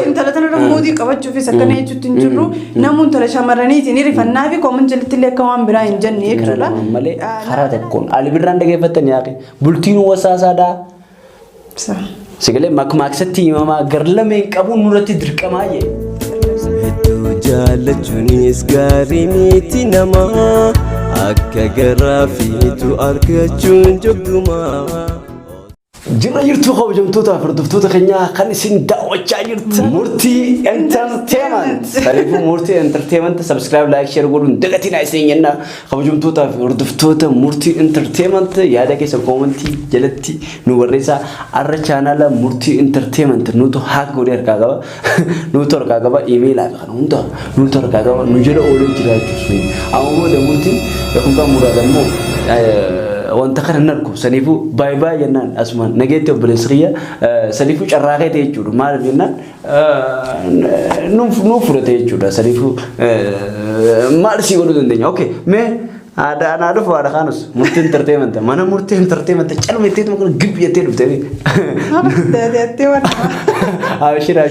Cim tala tana ramudi kabachu fi sakane chutin churu namun tala shamarani tini rifanna fi komen jalti le kawan bira injan ne krala male kharata kon ali birran dage fatan yaqi bultinu wasasa da sa sigale maksatti mama garlame qabun nurati dirqamaye jaalachuunis gaarii miti namaa akka garaafiitu argachuun jogdumaa. Jira jirtu kabajamtoota hordoftoota keenyaa kan isin daawwachaa jirtan Murtii Entertainment. Kanaafuu Murtii Entertainment subscribe like share godhuun dagatina isin jenna kabajamtoota hordoftoota Murtii Entertainment yaada keessa commentii jalatti nu barreessaa arra channel Murtii Entertainment nutu hack godhee harkaa qaba nutu harkaa qaba email kan hunda nutu harkaa qaba nu jala ooluu jiraachuus ammoo Murtiin kun muraadammoo wanta kana narku sanifu bye bye jennan asman nageetti obboleessiya sanifu carraaqee ta'e jechuudha maal jennan nu fudhate jechuudha sanifu maal si godhuu dandeenya okay mee ana dhufu ada kanus Murtii Entertainment mana Murtii Entertainment calmeetti makana gibbi yettee dhuftee deedeetti wana abshira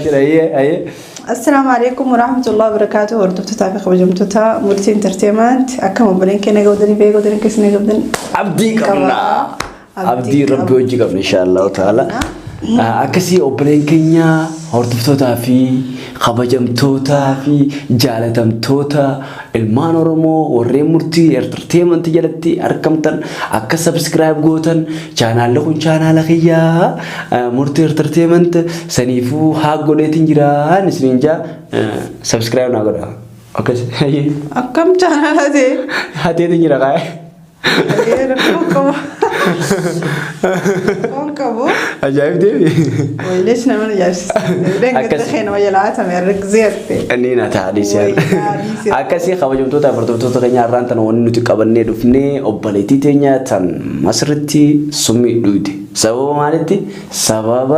aye السلام عليكم ورحمة الله وبركاته وردت تعرف خبجمتها Murtii Entertainment أكمل بلين كنا جودني بيه جودني كسنة جودن عبدي قبلنا عبدي ربي وجهك إن شاء الله تعالى أكسي أوبلين كنيا هردفتها في خبجمتها في جالتمتها المانورمو وري Murtii Entertainment جلتي أركمتن أك سبسكرايب جوتن channel لكون channel خيا Murtii Entertainment سنيفو هاقولتين جرا نسرينجا سبسكرايب ناقولا أكسي أكم channel هذه هاتي تنجرا كاي كابو أجايب ديبي وليش نعمل جالس رنجة دخين ويلعتها من ركزيرتي أنينا تحديث أكاسي خبجمتوتا فردوتا كنيا رانتن وننو تقبلني دفني أبليتي تنيا تن مسرتي سمي دويدي سبب مالتي سبب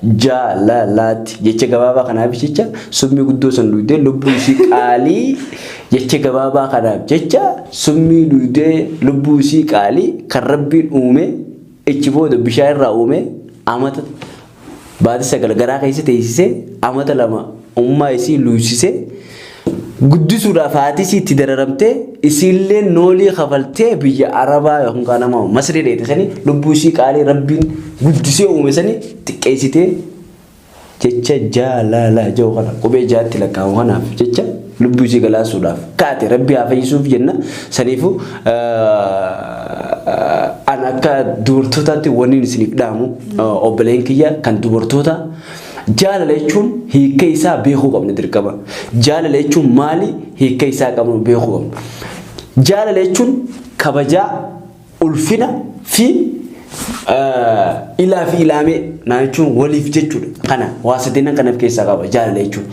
جالالات يجي غبابا كنا بيشيچا سمي قدوسن دويدي لبوسي قالي يجي غبابا كنا بيشيچا سمي دويدي لبوسي قالي كربين أومي إجبود بشاير رأومي أمات بعد سكال غرا كيسة تيسة أمات لما أمة إسي لوسيسة قدوس رافاتي سي تدررمته إسيلة نولي خفلته بيجا عربا يهم كنا ما مصر ريته سني لبوسي قالي ربين قدوسي أومي سني تكيسته جتة جالا لا جو كنا كوبي جات لكام كنا جتة لبوسي قلا سوداف كاتي ربي عفيسوف جنة سنيفو أنا كدورتوتا توني نسنيك دامو أوبلين كيا كان دورتوتا جال ليشون هي كيسا بيخو قبل ندركبا جال ليشون مالي هي كيسا قبل بيخو جال ليشون كبجا ألفنا في إلا في إلامي نايشون وليف جتشون كنا واسدنا كنا في كيسا قبل جال ليشون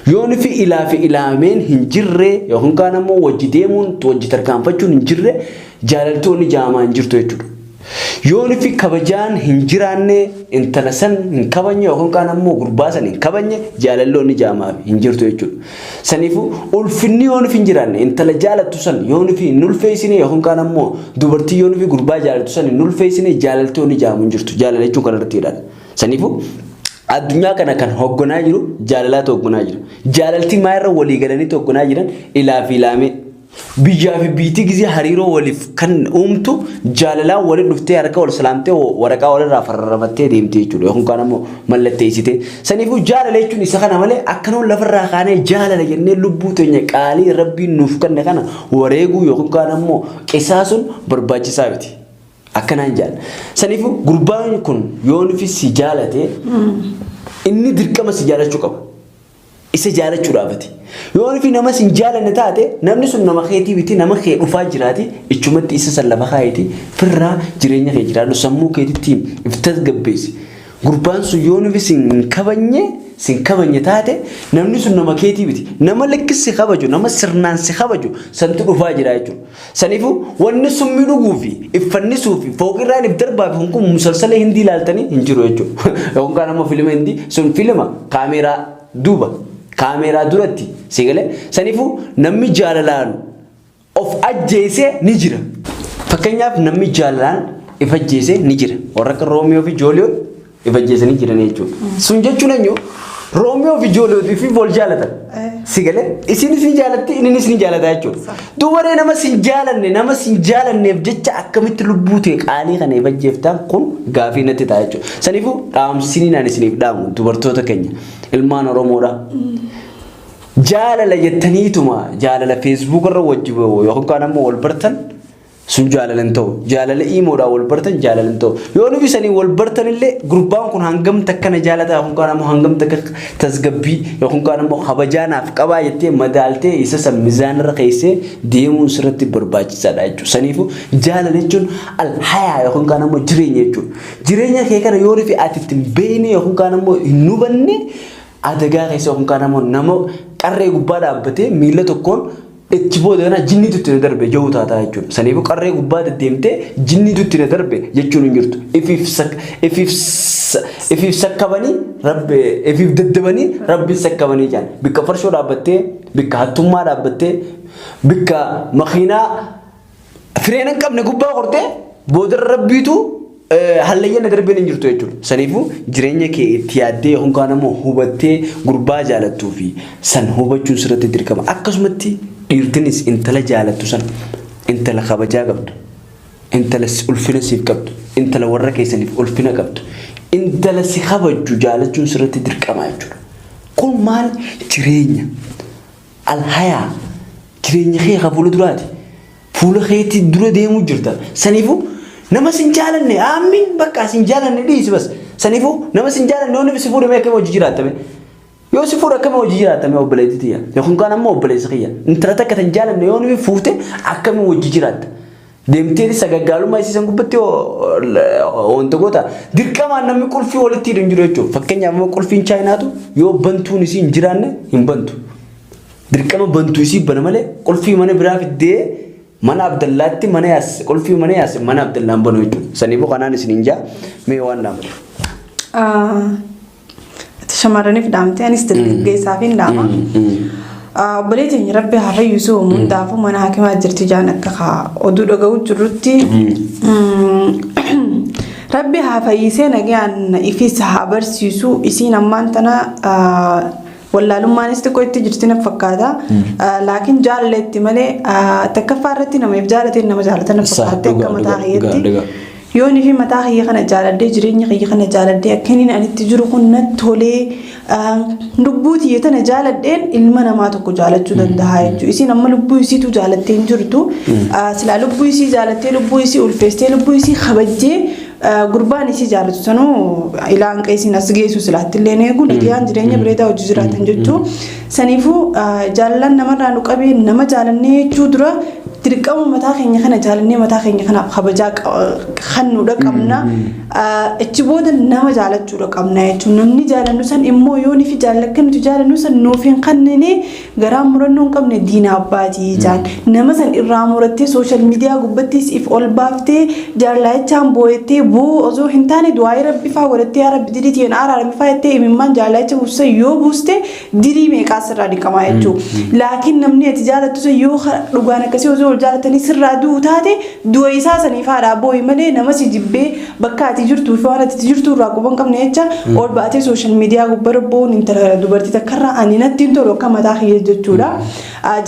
يون في إلا في إلامين هنجرة يهون كنا مو وجديمون توجتر كام فجون هنجرة جالتوني جاما هنجرتو يجور يون في كبجان هنجرانة انتلسن هنكبني يهون كنا مو غرباسن هنكبني جاللوني جاما هنجرتو يجور سنيفو ألفني يون في هنجرانة انتل جالتوسن يون في نول فيسني يهون كنا مو دوبرتي يون في غربا جالتوسن نول فيسني جالتوني جاما هنجرتو جالليشون كنا رتيران سنيفو الدنيا كان هوجنا جرو جاللات هوجنا جرو جاللتي ما يرى ولي قالني هوجنا جران إلى فيلامي بيجا في بيتي كذي هريرو ولف كان أمتو جاللا ولد نفتي أركا ولا سلامته وركا ولا رافر رمتي ديمتي جلو هم كانوا ملتي سيته سنيفو جاللا يجون يسخن عمله أكنون لفر راخانه جاللا يجني لبوتو ينقالي ربي نفكر نكنا وريجو يهم كانوا إساسون برباجي سابتي أكنان جال سنيفو غربان يكون يون في سجالته إني دركما سجالة شكاب إسا جالة شرابتي يون في نما سجالة نتاته نمنسون نما خيتي بيتي نما خي أفاجراتي إتشومت إسا سلبا خايتي فرا جرينيا خيجرا سمو كيتي تيم افتزق بيسي غربان سو يون في سنكبني تاته نمنسون نما خيتي بيتي نما لكس خبجو نما سرنان خبجو سنتو أفاجراتي سنيفو ونسو مينو غوفي إفنسو في فوق الران بدربا فيهم مسلسل هندي لالتاني هنجرو يجو يوم كان ما فيلم هندي سون فيلم كاميرا دوبا كاميرا دورتي سيغله سنيفو نمي جالالان اوف اجيسه نيجرا فكنياف نمي جالالان افجيسه نيجرا ورك روميو في جوليو افجيسه نيجرا نيجو سنجچو نيو Roomiyoo fi ijoollee fi wal jaalatan. Si galee isinis ni jaalatti innis ni jaalata jechuudha. Dubaree nama sin jaalanneef jecha akkamitti lubbuu ta'e qaalii kana ifajjeeftaan kun gaafii natti ta'a jechuudha. Saniifuu dhaamsini naan isiniif dhaamu dubartoota keenya ilmaan Oromoodha. Jaalala jettaniituma jaalala Facebook irra wajjin yookaan ammoo wal bartan sun jaalalan ta'u jaalala imoodha wal bartan jaalalan ta'u yoo nufi sanii wal bartan illee gurbaan kun hangam takkana jaalata yookaan ammoo hangam takka tasgabbii yookaan ammoo kabajaanaaf qabaa jettee madaaltee isa san mizaanirra keessee deemuun sirratti barbaachisaadha jechuudha. Saniifuu jaalala jechuun alhayaa yookaan ammoo jireenya jechuudha. Jireenya kee kana yoo nufi ati ittiin beekne yookaan ammoo hin hubanne adagaa keessa yookaan ammoo nama qarree gubbaa dhaabbatee miila tokkoon itti booda kana jinniitu itti darbe jahuu taataa jechuudha. Saniifuu qarree gubbaa deddeemtee jinniitu itti darbe jechuun hin jirtu. Ifiif sakkabanii rabbi ifiif daddabanii rabbi sakkabanii jaan. Bikka farshoo dhaabbattee, bikka hattummaa dhaabbattee, bikka makiinaa fireena hin qabne gubbaa qortee booda rabbiitu hallayyan darbeen hin jirtu jechuudha. Saniifuu jireenya kee itti yaaddee yookaan ammoo hubattee gurbaa jaalattuu fi san hubachuun sirratti dirqama. Akkasumatti dhiirtinis intala jaalattu san intala kabajaa qabdu, intala ulfina siif qabdu, intala warra keessaniif ulfina qabdu, intala si kabajju jaalachuun sirratti dirqama jechuudha. Kun maal jireenya alhayaa jireenya kee ka fuula duraati. Fuula keetti dura deemuu jirta. Saniifuu nama sin jaalanne aamin bakka sin jaalanne dhiisi bas. Saniifuu nama sin jaalanne yoo nufi si fuudhame akkama hojii jiraattame. Yoo si fuudha akkama hojii jiraattame obboleetti tiyya. Yookaan kaan ammoo obboleessa kiyya. Intala takka tan jaalanne yoo nufi fuute akkama hojii jiraatta. Deemtee sagaggaalummaa isiisan gubbatti wanta goota. Dirqamaan namni qulfii walitti hidhan jiru jechuudha. Fakkeenyaaf immoo qulfiin chaayinaatu yoo bantuun isii hin jiraanne hin bantu. Dirqama bantuu isii bana malee qulfii mana biraa fiddee mana Abdallaatti mana yaas qulfii mana yaas mana Abdallaan banu jechuudha. Saniifuu kanaan isin hin jaa mee waan dhaamatu. Shamarraniif dhaamtee anis dargaggeessaaf hin dhaama. Obboleettiin rabbi har'a Yusuf hundaafuu mana hakimaa jirti jaan akka oduu dhaga'uu jirrutti rabbi haa fayyisee nagaan ifis haa barsiisu isiin ammaan tana wallaalummaanis xiqqoo itti jirti na fakkaata. Laakiin jaalaletti malee takkaffaa irratti namaaf jaalatee nama jaalatan na fakkaatte akka mataa kiyyaatti. Yoo nifi mataa kiyya kana jaaladhee jireenya kiyya kana jaaladhee akkaniin anitti jiru kun natti tolee lubbuu tiyya tana jaaladheen ilma namaa tokko jaalachuu danda'a jechuudha. Isiin amma lubbuu isiitu jaalattee hin jirtu. Silaa lubbuu isii jaalattee lubbuu isii ulfeessitee lubbuu isii kabajjee gurbaan isii jaalatu sanuu ilaan qeesiin as geessu silaatti illee eegu nagayaan jireenya bireedaa hojii jiraatan jechuudha. Saniifuu jaalalaan namarraa nu qabee nama jaalannee jechuu dura dirqama mataa keenya kana jaalannee mataa keenya kanaaf kabajaa kannuudha qabna. Achi booda nama jaalachuudha qabna jechuudha. Namni jaalannu san immoo yoo nifi jaallakka nuti jaalannu san nuuf hin kannine garaa murannoo hin qabne diina abbaatii jaan. Nama san irraa murattee sooshaal miidiyaa gubbattis if ol baaftee jaalachaan booyettee buu osoo hin taane du'aayii rabbi faa godhattee yaa rabbi dirii tiyeen araarami faa jettee imimmaan jaalacha buusa yoo buuste dirii meeqaas irraa dhiqamaa jechuudha. Laakiin namni ati jaalattu san yoo dhugaan akkasii osoo ol jaalatanii sirraa du'u taate du'a isaa saniif haadhaa booyi malee nama si jibbee bakka ati jirtuu fi waan ati jirtuu irraa quban qabne jecha ol baatee sooshaal miidiyaa gubbaa boon intala dubartii takkarraa ani natti hin tolu akka mataa kiyya jechuudha.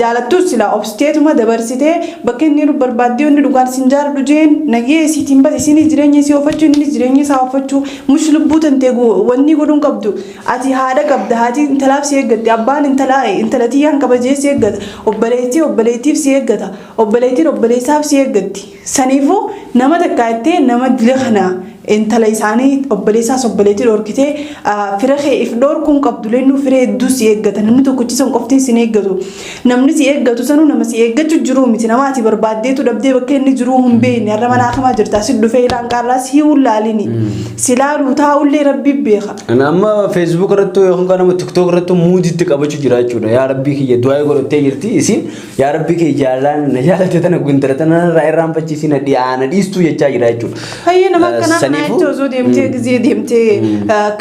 Jaalattus silaa obsteetuma dabarsitee bakka inni barbaaddee inni dhugaan sin jaaladhu jeen nagee isiitiin bas isinis jireenya isii oofachuu innis jireenya isaa oofachuu mush lubbuu tantee wanni godhuun qabdu ati haadha qabda haati intalaaf si eeggatti abbaan intalatiyyaan kabajee si eeggata obboleettiif si eeggata obboleettiin obboleessaaf si eeggatti. Saniifuu nama takkaattee nama dila kana intala isaanii obboleessaas obboleettii dhorkitee fira kee if dhorkuun qabdu leennu firee hedduu si eeggata namni tokkichisan qoftiin si eeggatu namni si eeggatu sanuu nama si eeggachuu jiruu miti namaati barbaaddeetu dhabdee bakka inni jiruu hin beekne har'a manaa kamaa jirta si dhufee ilaan qaarraas hi'uun laalini si laaluu taa'ullee rabbi beeka. Amma feesbuuk irratti yookaan nama tiktook irratti muuditti qabachuu jira jechuudha yaa rabbii kiyya du'aa godhattee jirti isin yaa rabbii kiyya jaalaan na jaalate tana guntara tana irraa irraanfachiisi na dhiyaana dhiistuu jechaa jira jechuudha. Hayyee nama akkanaa Sanifu zo deemtee gizee deemtee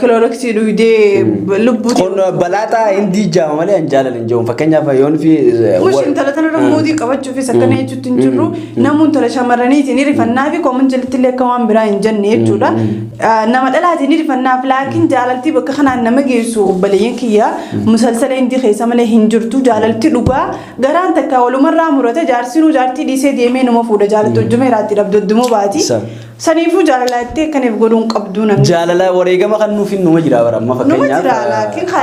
kilooraksii dhuydee lubbuu. Kun balaataa hindi jaama malee hin jaalalin jiru fakkeenyaaf yoon fi. Mushin tala tana rammoodii qabachuuf isa kana jechuutti hin jirru namuun tala shamarraniitiin hirifannaa fi kooman jalatti illee akka waan biraa hin jenne jechuudha. Nama dhalaatiin hirifannaaf laakiin jaalaltii bakka kanaan nama geessu obboleeyyan kiyya musalsala hindi keessa malee hin jirtu jaalaltii dhugaa garaan takka walumarraa murate jaarsinuu jaartii dhiisee deemee nama fuudha jaalaltii hojjumeeraatti dhabdoddumoo baati. Saniifuu jaalalattee akkaniif godhuun qabduu namni. Jaalala wareegama kan nuuf hin numa jira bara amma fakkeenyaaf.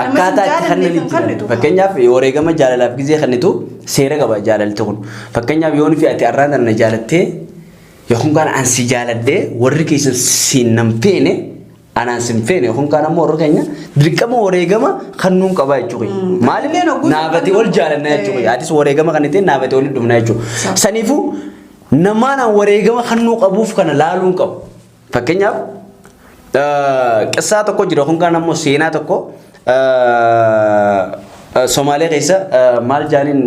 Akkaataa itti kannanitti fakkeenyaaf wareegama jaalalaaf gizee kannitu seera qaba jaalalti kun. Fakkeenyaaf yoon fi ati arraan sana jaalattee yookaan kan ansi jaaladhee warri keessa siin nam feene anaan sin feene yookaan kan ammoo warri keenya dirqama wareegama kan nuun qaba jechuudha. Maaliif naafati wal jaalanna jechuudha. Atis wareegama kan ittiin naafati wal dhumna jechuudha. Saniifuu namaan wareegama kan nuu qabuuf kana laaluun qabu. Fakkeenyaaf qissaa tokko jira kun kan ammoo seenaa tokko Somaaliyaa keessa maal jaaniin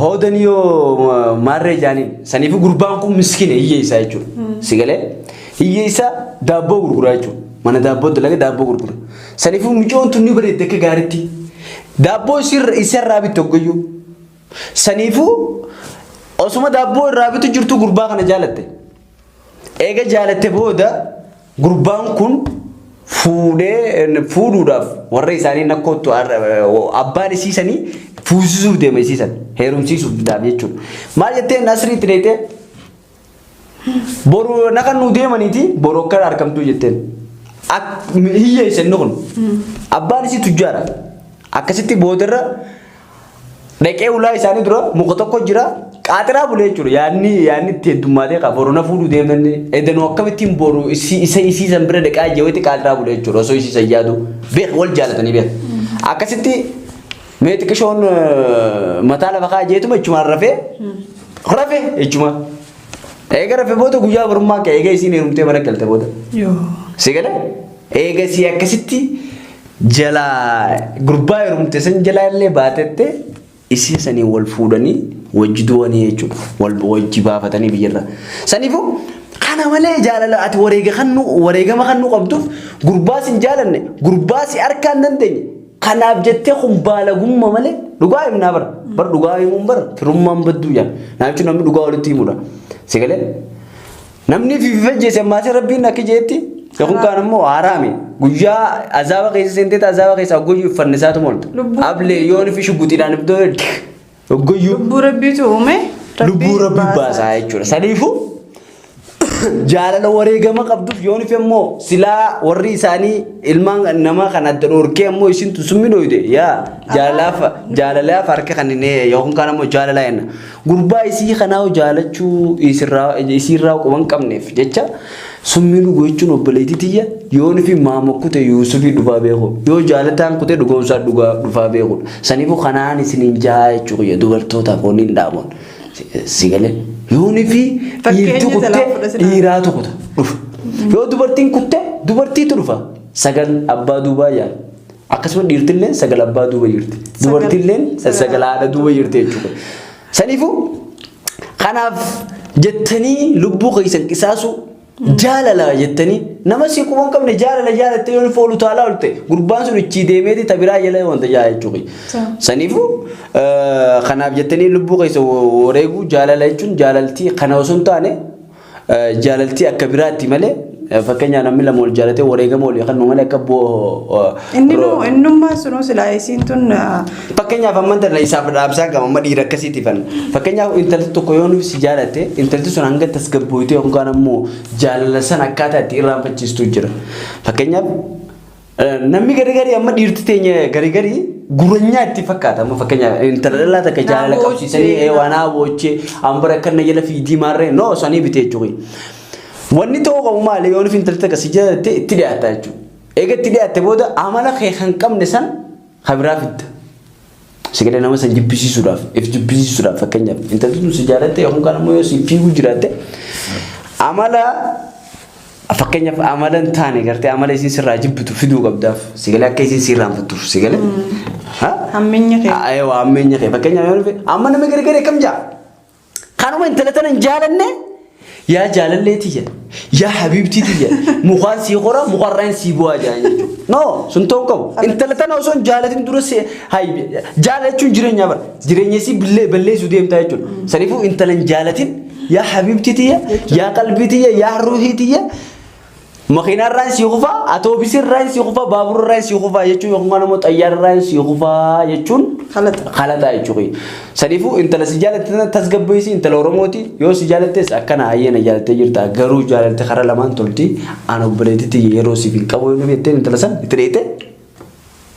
hoodaniyo maarree jaaniin saniif gurbaan kun miskiina hiyyeessaa jechuudha. Sigalee hiyyeessaa daabboo gurguraa jechuudha. Mana daabboo dalaga daabboo gurgura. Saniif micoon tunni bareedde akka gaariitti daabboo isarraa bitti hoggayyuu. Saniifuu osuma daabboo irraa bitu jirtu gurbaa kana jaalatte. Eega jaalatte booda gurbaan kun fuudhuudhaaf warra isaanii nakkootu abbaan isiisanii fuusisuuf deema isiisan heerumsiisuuf daaf jechuudha. Maal jettee nasriitti deetee boru nakan nu deemaniiti boru akka argamtuu jetteen. Hiyyeessan kun abbaan isii tujjaadha. Akkasitti boodarra dhaqee ulaa isaanii dura muka tokko jira qaatiraa bulee jechuudha. Yaanni itti heddummaatee qaba boru na fuudhuu deemnee edanuu akkamittiin boru isiisan bira dhaqaa jeewwatti qaatiraa bulee jechuudha. Osoo isiisan yaadu beek wal jaalatanii beek. Akkasitti meeti qishoon mataa lafa kaa jeetuma jechumaan rafe jechuma. Eega rafe booda guyyaa barummaa ka'e eega isiin heerumtee mana galte booda. Sigale eega isii akkasitti jalaa gurbaa heerumte san jalaa illee baatette isii sanii wal fuudhanii wajji duwanii jechuudha. Wajji baafatanii biyyarra. Saniifuu kana malee jaalala ati wareegama kan nu qabduuf gurbaa sin jaalanne gurbaa si harkaan dandeenye. Kanaaf jettee kun baalagummaa malee dhugaa himnaa bara dhugaa himuun bara firummaan badduu jaan naafichi namni dhugaa walitti himudha. Sigalee namni fifajjeese maasii rabbiin akka jeetti yookaan kaan ammoo haraami guyyaa azaaba keessa seenteeta azaaba keessa oggoyyuu fannisaatu moolta. Ablee yoon fi shugguxiidhaan ibdoo oggoyyuu. Lubbuu rabbiitu uume. Lubbuu rabbii baasaa jechuudha. Saniifuu jaalala wareegama qabduuf yoon fi ammoo silaa warri isaanii ilmaan namaa kan adda dhoorkee ammoo isin tusummi dhoyde yaa jaalalaaf harka kan inni yookaan kaan ammoo jaalala jenna. Gurbaa isii kanaa jaalachuu isiirraa quban qabneef jecha summi dhugoo jechuun obboleettii tiyya yoon fi maama kute Yuusufii dhufaa beeku yoo jaalataan kute dhugoomsaa dhufaa beeku. Saniifuu kanaan isiniin jaa jechuudha dubartootaaf waliin dhaabuun sigalee. Yooni fi dhiirti kutte dhiiraatu kuta dhufa. Yoo dubartiin kutte dubartiitu dhufa. Sagal abbaa duubaa yaala. Akkasuma dhiirtilleen sagal abbaa duuba jirti. Dubartilleen sagal haadha duuba jirti jechuudha. Saniifuu kanaaf jettanii lubbuu keessan qisaasu jaalala jettanii nama si quban qabne jaalattee yoo foolu taalaa olte gurbaan sun ichi deemeeti tabiraa jala wanta jaa jechuudha. Saniifuu kanaaf jettanii lubbuu keessa wareeguu jaalala jechuun jaalaltii kana osoo hin taane jaalaltii akka biraatti malee fakkeenyaaf namni lama wal jaalatee wareegama walii kan malee akka innummaa sunuu silaa isiin tun fakkeenyaaf amma intala isaaf dhaabsaa qaba amma dhiira akkasiitti fan fakkeenyaaf intalti tokko yoo nuuf si jaalatte intalti sun hanga tasgabbooyitee yookaan ammoo jaalala san akkaataa itti irraanfachiistu jira. Fakkeenyaaf namni gari amma dhiirti teenya gari guranyaa itti fakkaata amma fakkeenyaaf intala dhalaa takka jaalala qabsiisanii waanaa boochee ambara akkana jala fiidii maarree noo sanii bitee jechuudha. Wanni ta'uu qabu maali yoo nuuf intalti takka si jaalatte itti dhiyaatta jechuudha. Eega itti dhiyaatte booda amala kee kan qabne san habiraa fidda. Sigalee nama san jibbisiisuudhaaf fakkeenyaaf intalti sun si jaalatte yookaan kaan ammoo yoo si fiiguu jiraatte amala fakkeenyaaf amala hin taane gartee amala isin sirraa jibbitu fiduu qabdaaf sigalee akka isin sirraan fudhuuf sigalee. Hammeenya kee. Aywa hammeenya kee fakkeenyaaf yoo nuuf amma nama gari kam jaa kanuma intala tana hin jaalanne yaa jaalalleetiyya yaa habiibtiitiyya mukaan sii qora mukarraan sii bu'aa jedhan jechuudha. No sun ta'uu qabu. Intala tana osoo hin jaalatin dura jaalala jechuun jireenya bara jireenya isii balleessuu deemtaa jechuudha. Saniifuu intala hin jaalatin yaa habiibtiitiyya yaa qalbiitiyya yaa ruuhiitiyya makiina irraan sii kufaa atoobisii irraan sii kufaa baabura irraan sii kufaa jechuun yookaan immoo xayyaara irraan sii kufaa jechuun halataa jechuudha. Saniifuu intala si jaalatte tasgabbeessi intala Oromooti yoo si jaalattes akkana ayyeena jaalattee jirta garuu jaalatte karaa lamaan tolti aan obboleettitti yeroo siif hin qabu yoo jettee intala san itti dheete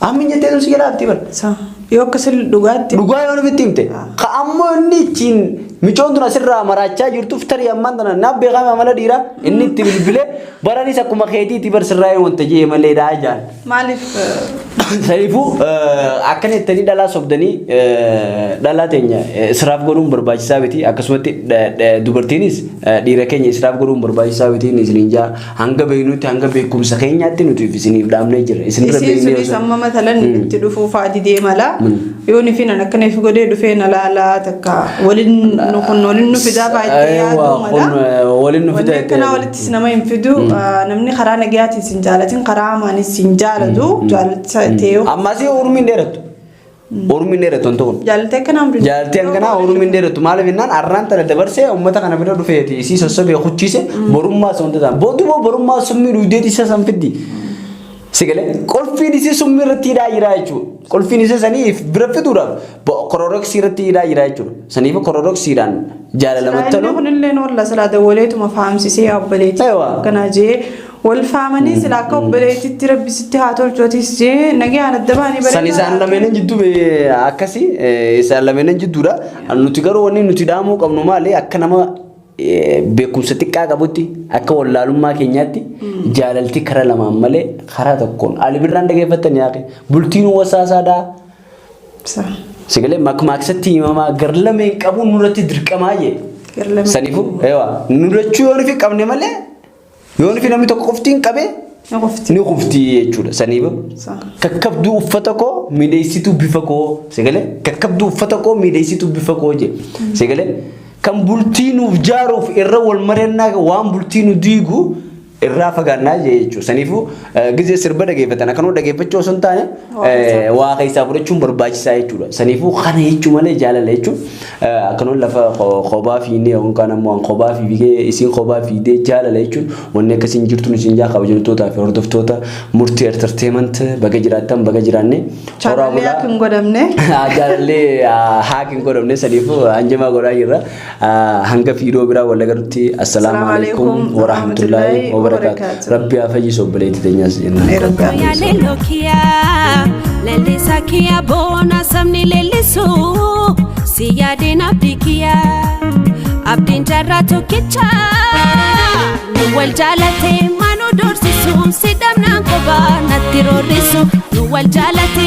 ammin jettee si jalaatti bara. Yoo akkasii dhugaatti. Dhugaa yoo nuti himte ka ammoo inni ittiin micoon tun asirraa maraachaa jirtuuf tarii ammaan tana naaf beekame amala dhiiraa inni itti bilbilee baranis akkuma keetiitti barsirraa wanta jee malee jaan. Maaliif? Saniifuu akkana ittanii dhalaa sobdanii dhalaa teenya israaf godhuun barbaachisaa miti akkasumatti dubartiinis dhiira keenya israaf godhuun barbaachisaa miti isiniin jaa hanga beeknutti hanga beekumsa keenyaatti nuti isiniif dhaabnee jira. Isiin sunis amma matalan itti dhufuuf faati deemala. Yoo nifi nan akkana ifi godhee dhufee na laalaa takka waliin nu fidaa baay'ee yaadu mala. Waliin nu fidaa kana walittis nama hin fidu namni karaa nagayaatiin sin jaalatin karaa amaanis sin jaalatu jaalatee. Ammasii Oromiin dheerattu. Oromiin dheerattu wantoota kun. Jaalatee akkanaa hin Jaalatee akkanaa Oromiin dheerattu maaliif jennaan arraan tana dabarsee uummata kana bira dhufeeti isii sossobee kuchise borummaa sonta ta'an booduma borummaa summii dhugdeeti isa san fiddi. Sigalee qolfiin isii summii irratti hidhaa jira jechuudha. Qolfiin isii saniif bira fiduudhaaf kororoksii irratti hidhaa jira jechuudha. Saniif kororoksiidhaan jaalalamatti tolu. Kun illee noolla silaa dawwaleetuma fahamsisee obboleetti. Kanaa jee wal faamanii silaa akka obboleettitti rabbisitti haa tolchootis jee nagaan adda baanii bareedaa. San isaan lameenan jidduu akkasii isaan lameenan jidduudha. Nuti garuu wanni nuti dhaamuu qabnu maali akka nama beekumsa xiqqaa qabutti akka wallaalummaa keenyaatti jaalalti karaa lamaan malee karaa tokkoon Ali Birraan dhageeffattan yaaqe bultiin wasaasaadhaa. Sigalee makmaaksatti himamaa garlameen qabuun nurratti dirqamaa jee. Saniifuu nurachuu yoo nufi qabne malee yoo nufi namni tokko qoftiin qabee ni qoftii jechuudha. Saniifuu kakkabduu uffata koo miidhagsituu bifa koo sigalee kakkabduu uffata koo miidhagsituu bifa koo jee sigalee. Kan bultiinuuf jaaruuf irra wal marennaa waan bultiinu diigu irraa fagaannaa jechuudha. Saniifuu gizee sirba dhageeffatan akkanuma dhageeffachuu osoo hin taane waa keessaa fudhachuun barbaachisaa jechuudha. Saniifuu kana jechuu malee jaalala jechuun akkanuma lafa kophaa fiinee yookaan ammoo kophaa fiigee isiin kophaa fiidee jaalala jechuun wanni akkasiin jirtu isin jaa kabajamtootaa fi hordoftoota murtii entertainment baga jiraattan baga jiraanne. Jaalallee haa hin godhamne. Jaalallee haa hin godhamne saniifuu hanjamaa godhaa jirra. Hanga fiidoo biraa wal agarrutti assalaamu alaikum wa rahmatullahi wa barakatuh. Rabbi afayyisu obboleetti teenyas jenna. Lelisa kia bona samni lelisu siyadin abdikia abdin jarra tokkicha nu wal jaalate manu dorsisu sidamnaan qoba natti roorrisu nu wal jaalate